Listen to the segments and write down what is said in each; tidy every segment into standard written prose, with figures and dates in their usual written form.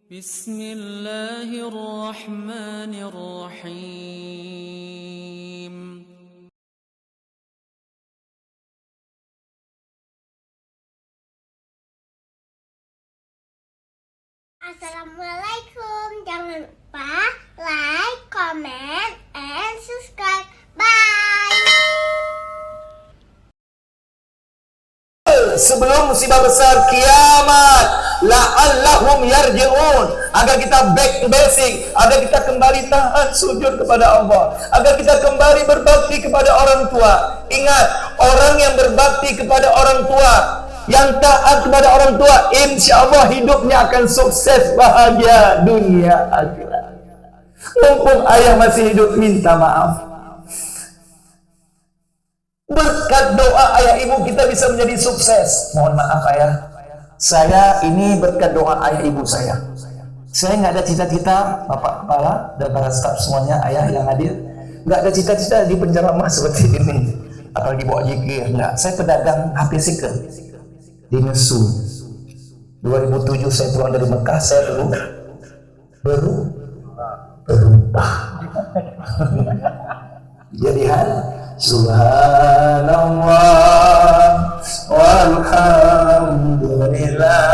Bismillahirrahmanirrahim. Assalamualaikum. Jangan lupa like, comment, and subscribe. Bye. Sebelum musibah besar kiamat, la'allahum yarji'un, agar kita back to basic, agar kita kembali taat sujud kepada Allah, agar kita kembali berbakti kepada orang tua. Ingat, orang yang berbakti kepada orang tua, yang taat kepada orang tua, insya Allah hidupnya akan sukses, bahagia dunia akhirat. Mumpung ayah masih hidup, minta maaf. Berkat doa ayah ibu kita bisa menjadi sukses. Mohon maaf ayah, saya ini berkat doa ayah ibu saya. Saya nggak ada cita-cita, bapak kepala dan para staf semuanya, ayah yang hadir, nggak ada cita-cita di penjara emas seperti ini atau dibawa jikir. Nggak, saya pedagang HP second di Nesu. 2007 saya pulang dari Mekah, saya berubah. Jadi Subhanallah walhamdulillah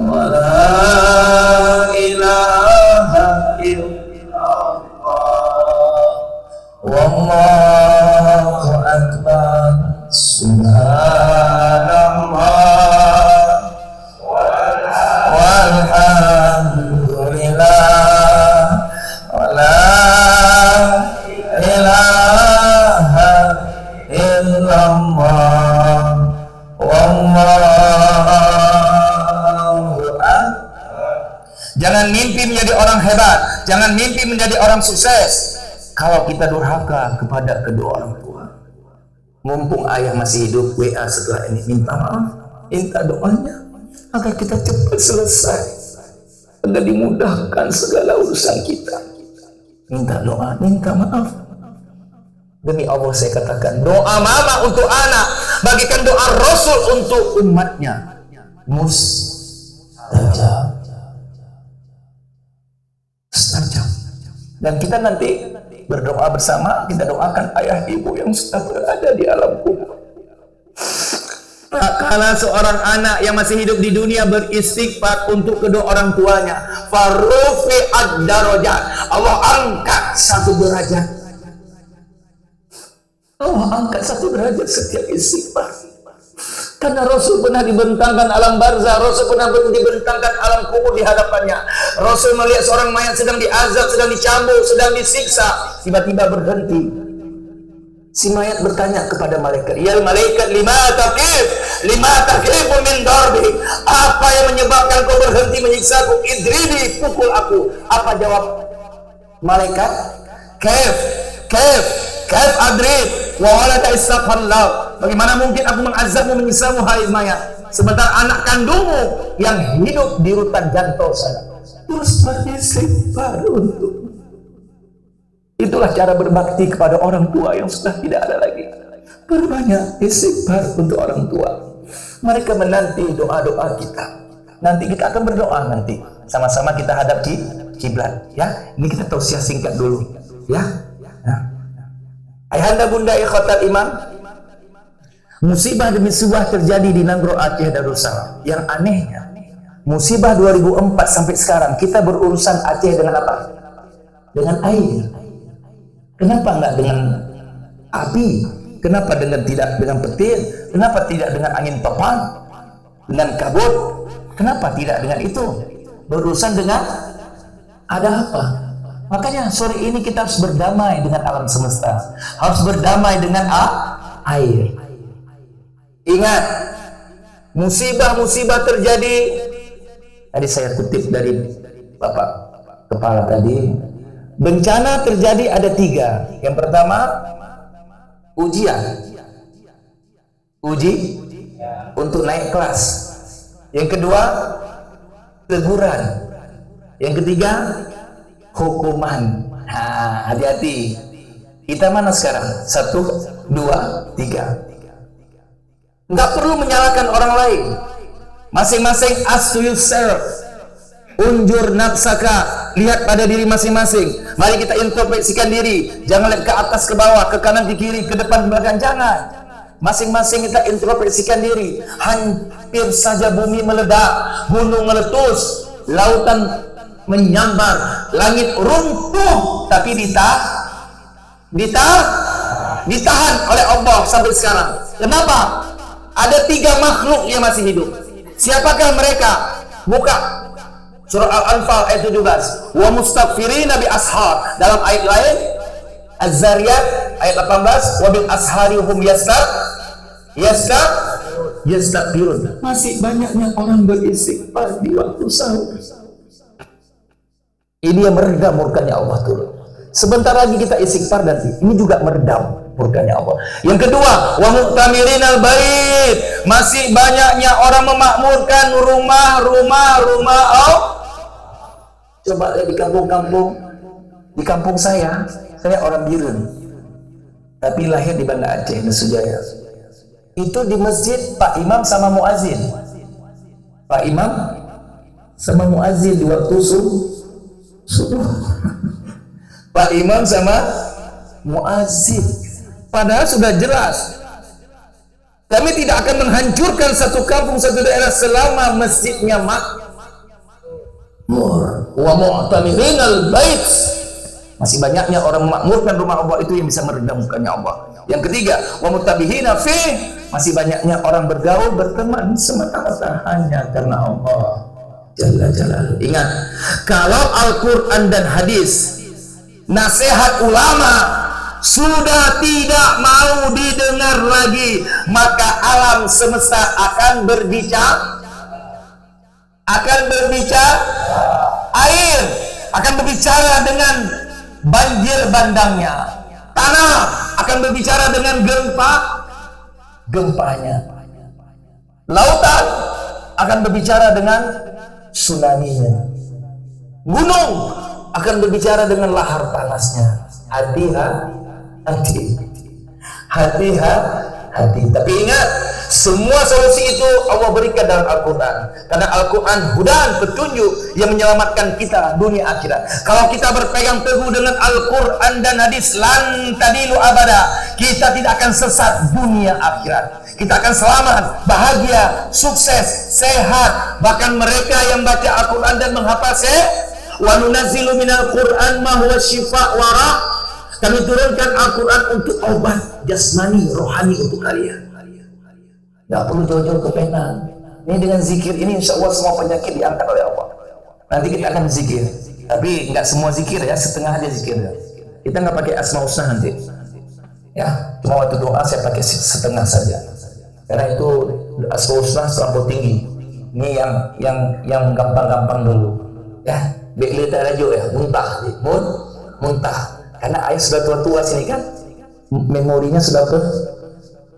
wa la ilaha illallah wallahu akbar. Subhanallah walhamdulillah wa la ilaha illallah wallahu akbar. Jangan mimpi menjadi orang hebat, jangan mimpi menjadi orang sukses kalau kita durhaka kepada kedua orang tua. Mumpung ayah masih hidup, WA setelah ini, minta maaf, minta doanya agar kita cepat selesai, agar dimudahkan segala urusan kita. Minta doa, minta maaf. Demi Allah saya katakan, doa mama untuk anak bagikan doa Rasul untuk umatnya, mustajab. Dan kita nanti berdoa bersama, kita doakan ayah ibu yang sudah berada di alam kubur. Kala seorang anak yang masih hidup di dunia beristighfar untuk kedua orang tuanya, farufi'ad darajat, Allah angkat satu derajat. Allah angkat satu derajat setiap istighfar. Karena Rasul pernah dibentangkan alam barzah, Rasul pernah dibentangkan alam kubur di hadapannya. Rasul melihat seorang mayat sedang diazab, sedang dicambuk, sedang disiksa. Tiba-tiba berhenti. Si mayat bertanya kepada malaikat, "Ya malaikat, lima taqifu min darbi?" Apa yang menyebabkan kau berhenti menyiksaku? Idribi, pukul aku. Apa jawab malaikat? Kaif adrib wa walada istaghfarallah. Bagaimana mungkin aku mengazabmu, menyiksamu hai mayat, sementara anak kandungmu yang hidup di rutan jantung sana terus beristighfar untuk. Itulah cara berbakti kepada orang tua yang sudah tidak ada lagi. Berbanyak istighfar untuk orang tua. Mereka menanti doa-doa kita. Nanti kita akan berdoa nanti. Sama-sama kita hadap kiblat, ya. Ini kita tausiah singkat dulu, ya. Nah. Ayahanda bunda ikhwatal iman, musibah demi musibah terjadi di Nanggro Aceh Darussalam. Yang anehnya, musibah 2004 sampai sekarang kita berurusan Aceh dengan apa? Dengan air. Kenapa enggak dengan api? Kenapa tidak dengan petir? Kenapa tidak dengan angin topan? Dengan kabut? Kenapa tidak dengan itu? Berurusan dengan ada apa? Makanya sore ini kita harus berdamai dengan alam semesta, harus berdamai dengan air. Ingat, musibah-musibah terjadi. Tadi saya kutip dari Bapak Kepala tadi. Bencana terjadi ada 3. Yang pertama, ujian, uji untuk naik kelas. Yang kedua, teguran. Yang ketiga, hukuman. Nah, hati-hati. Kita mana sekarang? 1, 2, 3. Nggak perlu menyalahkan orang lain. Masing-masing ask to yourself. Unjur nafsaka, lihat pada diri masing-masing. Mari kita introspeksikan diri. Jangan lihat ke atas, ke bawah, ke kanan, ke kiri, ke depan, ke belakang. Jangan. Masing-masing kita introspeksikan diri. Hampir saja bumi meledak, gunung meletus, lautan menyambar, langit runtuh, tapi ditahan oleh Allah sampai sekarang. Kenapa? Ada 3 makhluk yang masih hidup. Siapakah mereka? Buka surah Al-Anfal ayat 17. Wa mustaghfirina bi ashar. Dalam ayat lain Az-Zariyat ayat 18, wa bil ashari hum yastaghfirun. Masih banyaknya orang beristighfar di waktu sahur. Ini yang meredam murkanya Allah turun. Sebentar lagi kita istighfar nanti. Ini juga meredam murkanya Allah. Yang kedua, wa mu'tamirinal bait. Masih banyaknya orang memakmurkan rumah Allah. Coba lihat di kampung-kampung. Di kampung saya orang Birun. Tapi lahir di Banda Aceh, Nusujaya. Itu di masjid Pak Imam sama muazin. Pak Imam sama muazin di waktu subuh. Pak Imam sama muazin. Padahal sudah jelas. Kami tidak akan menghancurkan satu kampung, satu daerah selama masjidnya wa mu'tamirinal bait. Masih banyaknya orang memakmurkan rumah Allah, itu yang bisa meredam mukanya Allah. Yang ketiga, wa mutabihina fi. Masih banyaknya orang bergaul, berteman semata-mata hanya karena Allah Jalla Jalaluhu. Ingat, kalau Al-Quran dan hadis, nasihat ulama sudah tidak mau didengar lagi, maka alam semesta akan berbicara, air akan berbicara dengan banjir bandangnya, tanah akan berbicara dengan gempanya, lautan akan berbicara dengan tsunami-nya, gunung akan berbicara dengan lahar panasnya. Hati. Tapi ingat, semua solusi itu Allah berikan dalam Al-Quran. Karena Al-Quran hudan, petunjuk yang menyelamatkan kita dunia akhirat. Kalau kita berpegang teguh dengan Al-Quran dan hadis, lan tadilu abada, kita tidak akan sesat dunia akhirat. Kita akan selamat, bahagia, sukses, sehat. Bahkan mereka yang baca Al-Quran dan menghafal wa nunazzilu minal Qur'an ma huwa shifaa wa ra. Kami turunkan Al-Quran untuk obat jasmani, rohani untuk kalian. Gak perlu jauh-jauh ke Penang. Ini dengan zikir ini insya Allah semua penyakit diangkat oleh Allah. Nanti kita akan zikir, tapi nggak semua zikir ya, setengah aja zikir. Kita nggak pakai asma husna nanti. Ya, cuma waktu doa saya pakai setengah saja. Karena itu asma husna terlampau tinggi. Ini yang gampang-gampang dulu. Ya, beklita aja ya, muntah. Karena ayah sudah tua-tua sini kan, memorinya sudah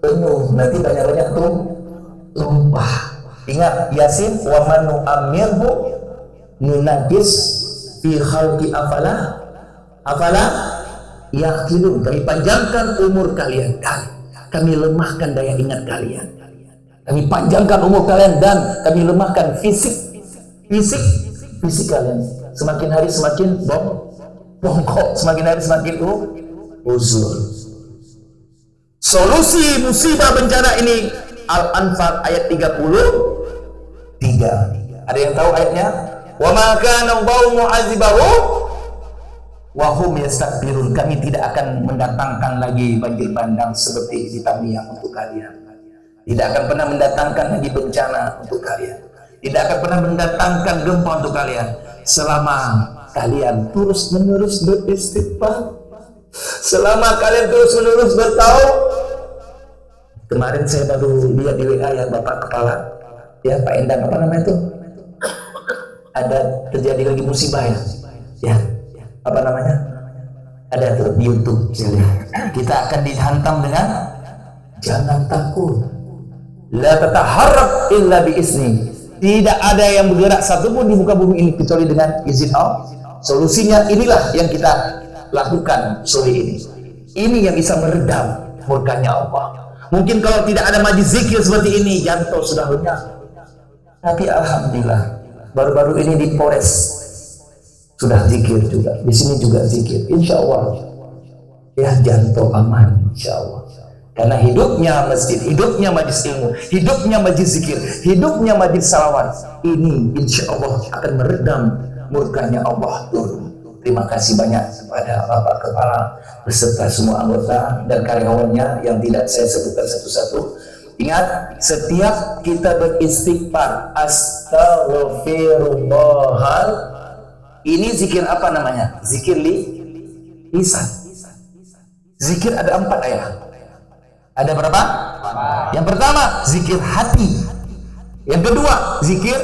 penuh. Nanti banyak-banyak tumpah. Ingat Yasin, wa man nu'ammirhu nunaqis fi khalqi afala yaqilun. Kami panjangkan umur kalian, kami lemahkan daya ingat kalian. Kami panjangkan umur kalian dan kami lemahkan fisik kalian. Semakin hari semakin bongkok, semakin hari semakin uzur. Solusi musibah bencana ini Al-Anfal ayat 33. Ada yang tahu ayatnya? Wa ma kana Allahu mu'adzibahu wa hum yastaghfirun. Kami tidak akan mendatangkan lagi banjir bandang seperti di Tamiang untuk kalian. Tidak akan pernah mendatangkan lagi bencana untuk kalian. Tidak akan pernah mendatangkan gempa untuk kalian selama kalian terus-menerus beristighfar, selama kalian terus-menerus bertaubat. Kemarin saya baru lihat di WA ya Bapak Kepala, ya Pak Endang, apa namanya itu? Ada terjadi lagi musibah ya, apa namanya? Ada tuh di YouTube. Kita akan dihantam dengan jangan takut, la tataharrak illa biizni. Tidak ada yang bergerak satupun di muka bumi ini kecuali dengan izin Allah. Solusinya inilah yang kita lakukan sore ini. Ini yang bisa meredam murkanya Allah. Mungkin kalau tidak ada majlis zikir seperti ini, jantung sudah lenyap. Tapi alhamdulillah, Baru-baru ini di Polres sudah zikir juga, di sini juga zikir. Insya Allah ya jantung aman, insya Allah. Karena hidupnya masjid, hidupnya majlis ilmu, hidupnya majlis zikir, hidupnya majlis salawat. Ini insya Allah akan meredam murkanya Allah turun. Terima kasih banyak kepada Bapak Kepala beserta semua anggota dan karyawannya yang tidak saya sebutkan satu-satu. Ingat, setiap kita beristighfar, astaghfirullah. Ini zikir apa namanya? Zikir lisan. Zikir ada 4 ayat. Ada berapa? Yang pertama, zikir hati. Yang kedua, zikir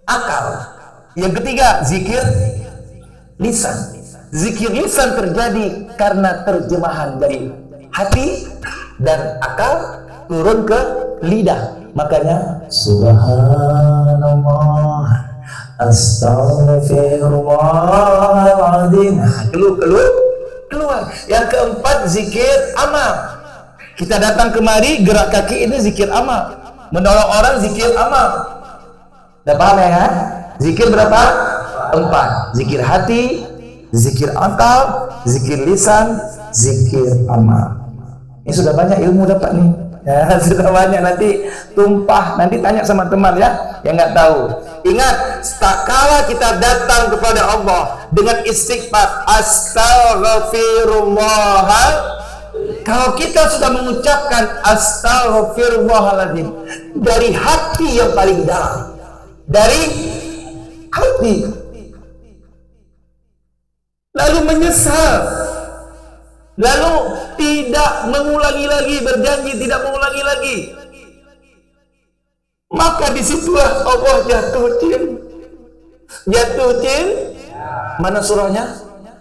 akal. Yang ketiga, zikir lisan. Zikir lisan terjadi karena terjemahan dari hati dan akal turun ke lidah. Makanya subhanallah, astaghfirullahaladzim. Keluar. Yang keempat, zikir amal. Kita datang kemari, gerak kaki ini zikir amal. Menolong orang zikir amal. Udah paham ya kan? Zikir berapa? 4. Zikir hati, zikir akal, zikir lisan, zikir amal. Ini sudah banyak ilmu dapat nih. Ya, sudah banyak, nanti tumpah. Nanti tanya sama teman ya, yang nggak tahu. Ingat, tak kala kita datang kepada Allah dengan istighfar, astaghfirullah. Kalau kita sudah mengucapkan astaghfirullahaladzim dari hati yang paling dalam, dari hati, lalu menyesal, lalu tidak mengulangi lagi, berjanji tidak mengulangi lagi, maka disitulah Allah jatuh cinta. Mana surahnya?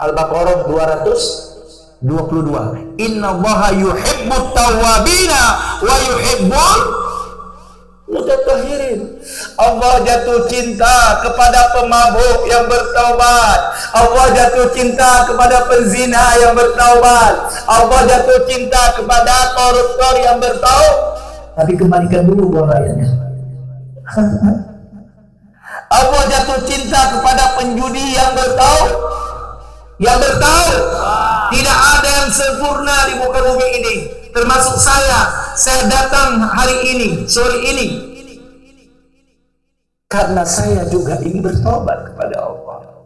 Al-Baqarah 222. Innallaha yuhibbut tawwabina wa yuhibbul mutatahhirin. Allah jatuh cinta kepada pemabuk yang bertaubat. Allah jatuh cinta kepada penzina yang bertaubat. Allah jatuh cinta kepada koruptor yang bertaubat. Tapi kembalikan dulu buah ayatnya. Allah jatuh cinta kepada penjudi yang bertaubat. Tidak ada yang sempurna di muka bumi ini, termasuk saya datang hari ini, sore ini, karena saya juga ingin bertobat kepada Allah.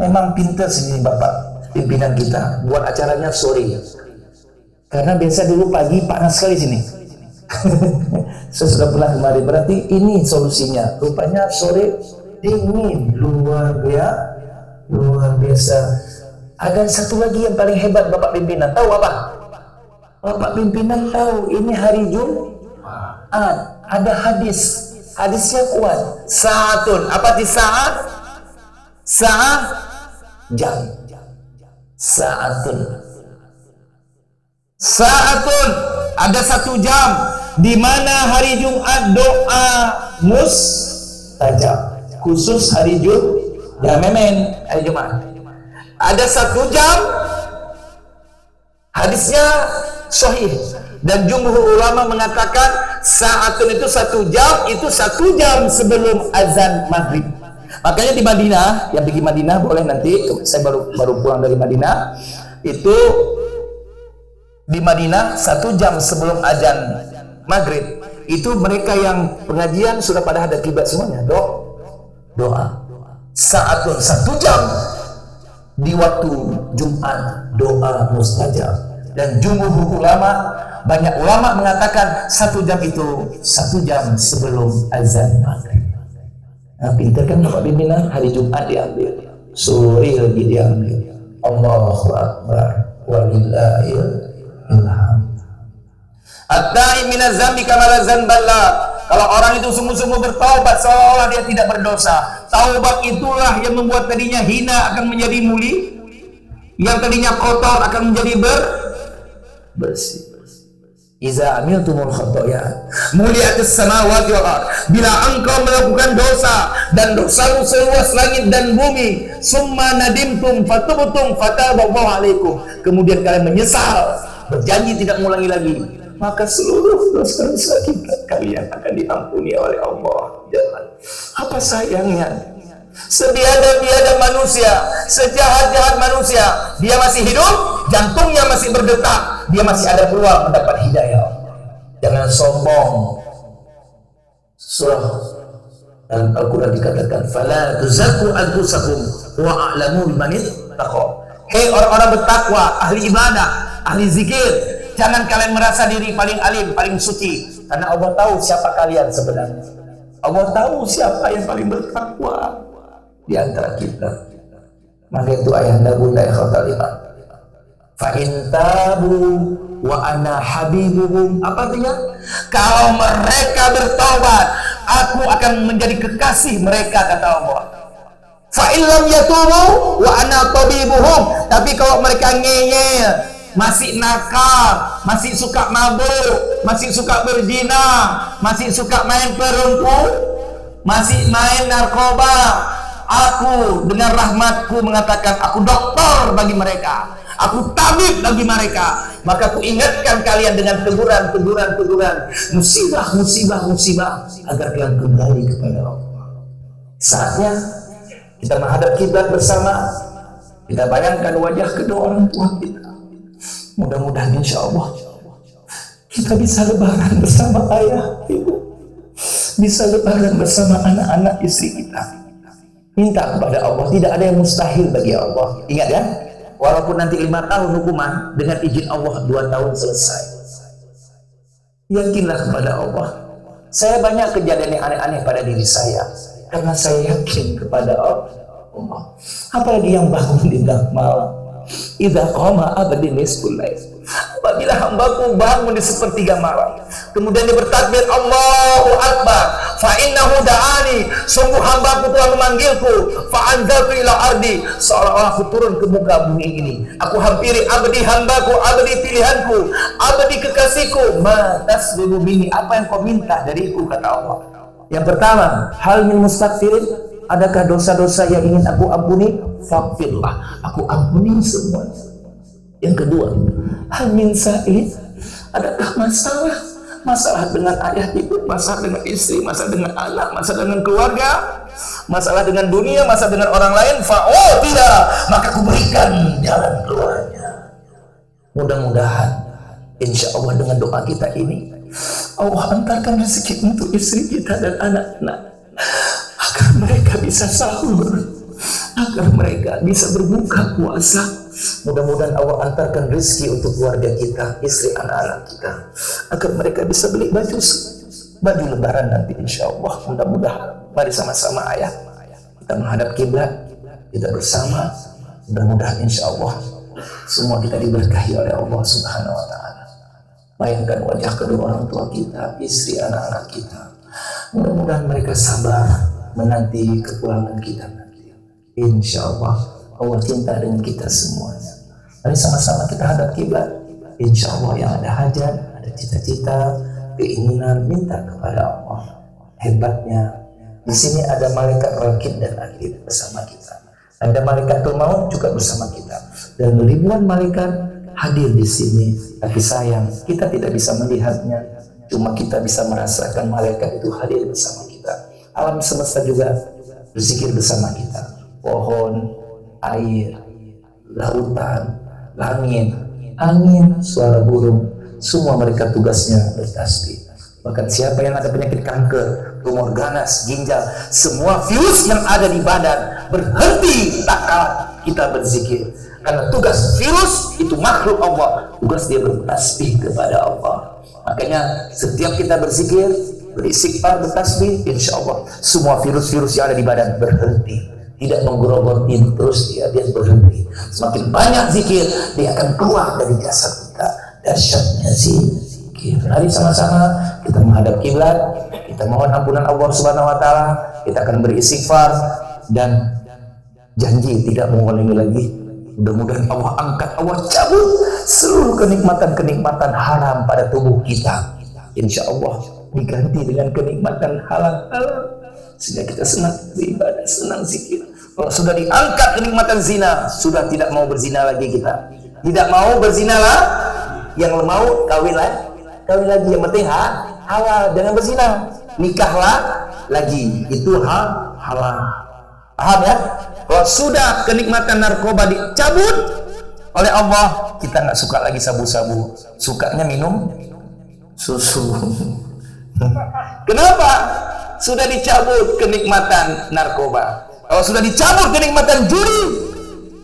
Memang pintar sini Bapak pimpinan kita buat acaranya sore, karena biasa dulu pagi panas sekali sini. Saya sudah pernah kemarin, berarti ini solusinya. Rupanya sore dingin, luar biasa. Ada satu lagi yang paling hebat Bapak pimpinan, tahu apa? Bapak pimpinan tahu ini hari Jumat, ada hadisnya kuat. Saatun, apa di saat? Jam. Saatun, ada 1 jam di mana hari Jumat doa mustajab, khusus hari Jumat, ya memen hari Jumat. Ada 1 jam, hadisnya sahih, dan jumhur ulama mengatakan saatun itu 1 jam, itu 1 jam sebelum azan maghrib. Makanya di Madinah, yang pergi Madinah boleh nanti, saya baru pulang dari Madinah, itu di Madinah 1 jam sebelum azan maghrib, itu mereka yang pengajian sudah pada hadap kiblat semuanya, doa. Saatun 1 jam di waktu Jumat, doa mustajab. Dan jumhur ulama, banyak ulama mengatakan 1 jam itu 1 jam sebelum azan maghrib. Nah, pintar kan Bapak pimpinan, hari Jumat diambil, sore lagi diambil. Allahu Akbar, walillahil hamd. At-ta'i minaz zambi kama la dzanballah. Kalau orang itu sungguh-sungguh bertaubat seolah dia tidak berdosa. Taubat itulah yang membuat tadinya hina akan menjadi mulia, yang tadinya kotor akan menjadi bersih. Iza amiltumul khotoya muliatus samawati wal ard. Bila engkau melakukan dosa dan dosamu seluas langit dan bumi, summa nadimtum fatubtum fataballahu alaikum, kemudian kalian menyesal, berjanji tidak mengulangi lagi, maka seluruh dosa-dosa kita kalian akan diampuni oleh Allah. Jangan. Apa sayangnya? Sebiada-biada manusia, sejahat-jahat manusia, dia masih hidup, jantungnya masih berdetak, dia masih ada peluang mendapat hidayah. Jangan sombong. Surah dalam Al-Quran dikatakan, "Fala tuzakku anfusakum wa a'lamu biman ittaqa." Hei orang-orang bertakwa, ahli ibadah, ahli zikir, jangan kalian merasa diri paling alim, paling suci, karena Allah tahu siapa kalian sebenarnya. Allah tahu siapa yang paling bertakwa di antara kita. Maka itu ayahanda bunda ikhwatal iman. Fa in tabu wa ana habibuhum. Apa artinya? Kalau mereka bertaubat, aku akan menjadi kekasih mereka, kata Allah. Fa in lam yatubu wa ana tabibuhum. Tapi kalau mereka ngeyel, masih nakal, masih suka mabuk, masih suka berzina, masih suka main perempuan, masih main narkoba, aku dengan rahmatku mengatakan aku dokter bagi mereka, aku tabib bagi mereka. Maka aku ingatkan kalian dengan teguran, musibah agar kalian kembali kepada Allah. Saatnya kita menghadap kiblat bersama. Kita bayangkan wajah kedua orang tua kita. Mudah-mudahan insya Allah kita bisa lebaran bersama ayah, ibu, bisa lebaran bersama anak-anak istri kita. Minta kepada Allah, tidak ada yang mustahil bagi Allah. Ingat ya, walaupun nanti 5 tahun hukuman, dengan izin Allah 2 tahun selesai. Yakinlah kepada Allah. Saya banyak kejadian yang aneh-aneh pada diri saya, karena saya yakin kepada Allah. Apalagi yang bangun di tengah malam. Idza qama abdi nisful lail. Apabila hambaku bangun di sepertiga malam, kemudian dia bertakbir Allahu Akbar, fa innahu da'ani, sungguh hambaku telah memanggilku, fa anzaltu ila ardi, seolah-olah aku turun ke muka bumi ini, aku hampiri abdi hambaku, abdi pilihanku, abdi kekasihku, ma tasbihu minni, apa yang kau minta dariku, kata Allah. Yang pertama, hal min mustaghfirin, adakah dosa-dosa yang ingin aku ampuni? Faghfirlah, aku ampuni semuanya. Yang kedua, hal min sa'il, adakah masalah dengan ayah ibu, masalah dengan istri, masalah dengan anak, masalah dengan keluarga, masalah dengan dunia, masalah dengan orang lain? Tidak, maka aku berikan jalan keluarnya. Mudah-mudahan insya Allah dengan doa kita ini Allah antarkan rezeki untuk istri kita dan anak-anak, agar mereka bisa sahur, agar mereka bisa berbuka puasa. Mudah-mudahan Allah antarkan rezeki untuk keluarga kita, istri, anak-anak kita, agar mereka bisa beli baju lebaran nanti insya Allah. Mudah-mudahan mari sama-sama ayah kita menghadap kiblat, kita bersama. Mudah-mudahan insya Allah semua kita diberkahi oleh Allah Subhanahu Wa Taala. Bayangkan wajah kedua orang tua kita, istri, anak-anak kita. Mudah-mudahan mereka sabar menanti kepulangan kita nanti. Insya Allah Allah cinta dengan kita semuanya. Mari sama-sama kita hadap kiblat. Insya Allah yang ada hajat, ada cita-cita, keinginan, minta kepada Allah. Hebatnya di sini ada malaikat rakib dan atid bersama kita. Ada malaikatul maut juga bersama kita. Dan ribuan malaikat hadir di sini. Tapi sayang kita tidak bisa melihatnya. Cuma kita bisa merasakan malaikat itu hadir bersama kita. Alam semesta juga berzikir bersama kita. Pohon, air, lautan, langit, angin, suara burung, semua mereka tugasnya bertasbih. Bahkan siapa yang ada penyakit kanker, tumor ganas, ginjal, semua virus yang ada di badan berhenti tak kalah kita berzikir. Karena tugas virus itu makhluk Allah, tugas dia bertasbih kepada Allah. Makanya setiap kita berzikir, beristighfar, bertasbih, insya Allah semua virus-virus yang ada di badan berhenti. Tidak menggerogotin terus dia berhenti. Semakin banyak zikir, dia akan keluar dari jasad kita. Dahsyatnya zikir. Mari sama-sama kita menghadap kiblat, kita mohon ampunan Allah Subhanahu Wa Taala, kita akan beristighfar dan janji tidak mengulangi lagi. Mudah-mudahan Allah angkat, Allah cabut seluruh kenikmatan-kenikmatan haram pada tubuh kita. Insya Allah diganti dengan kenikmatan halal, sehingga kita senang beribadah, senang zikir. Kalau sudah diangkat kenikmatan zina, sudah tidak mau berzina lagi kita. Tidak mau berzina lah, yang mau kawin kawin lagi. Yang penting halal, jangan berzina. Nikahlah lagi, itu halal. Paham ya? Kalau sudah kenikmatan narkoba dicabut oleh Allah, kita nggak suka lagi sabu-sabu, sukanya minum susu. Kenapa? Sudah dicabut kenikmatan narkoba. Kalau sudah dicabut kenikmatan judi,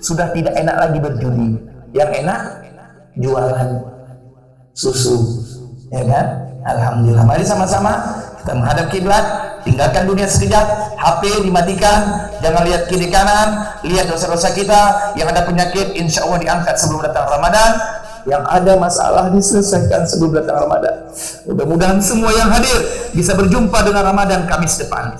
sudah tidak enak lagi berjudi. Yang enak jualan susu, ya kan? Alhamdulillah. Mari sama-sama kita menghadap kiblat, tinggalkan dunia sekejap, HP dimatikan, jangan lihat kiri kanan, lihat dosa-dosa kita. Yang ada penyakit insya Allah diangkat sebelum datang Ramadan, yang ada masalah diselesaikan sebelum datang Ramadan. Mudah-mudahan semua yang hadir bisa berjumpa dengan Ramadan Kamis depan.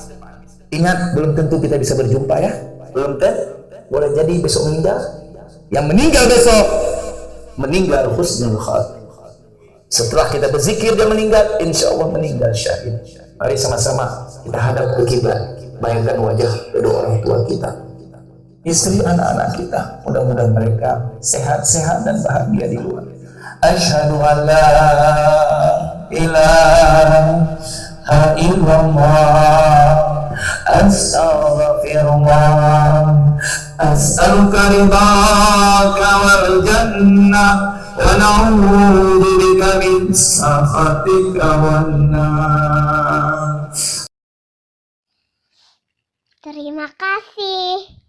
Ingat, belum tentu kita bisa berjumpa ya, belum tentu. Boleh jadi besok meninggal. Yang meninggal besok meninggal husnul khatimah. Setelah kita berzikir dia meninggal, insya Allah meninggal syahid. Mari sama-sama kita hadap ke kiblat, bayangkan wajah kedua orang tua kita, istri, anak-anak kita. Mudah-mudahan mereka sehat-sehat dan bahagia di luar. Asyhadu an la ilaha illallah, astaghfirullah, as'aluka ridhaka wal jannah, wa na'udzu bika min sakhatika wan nar. Terima kasih.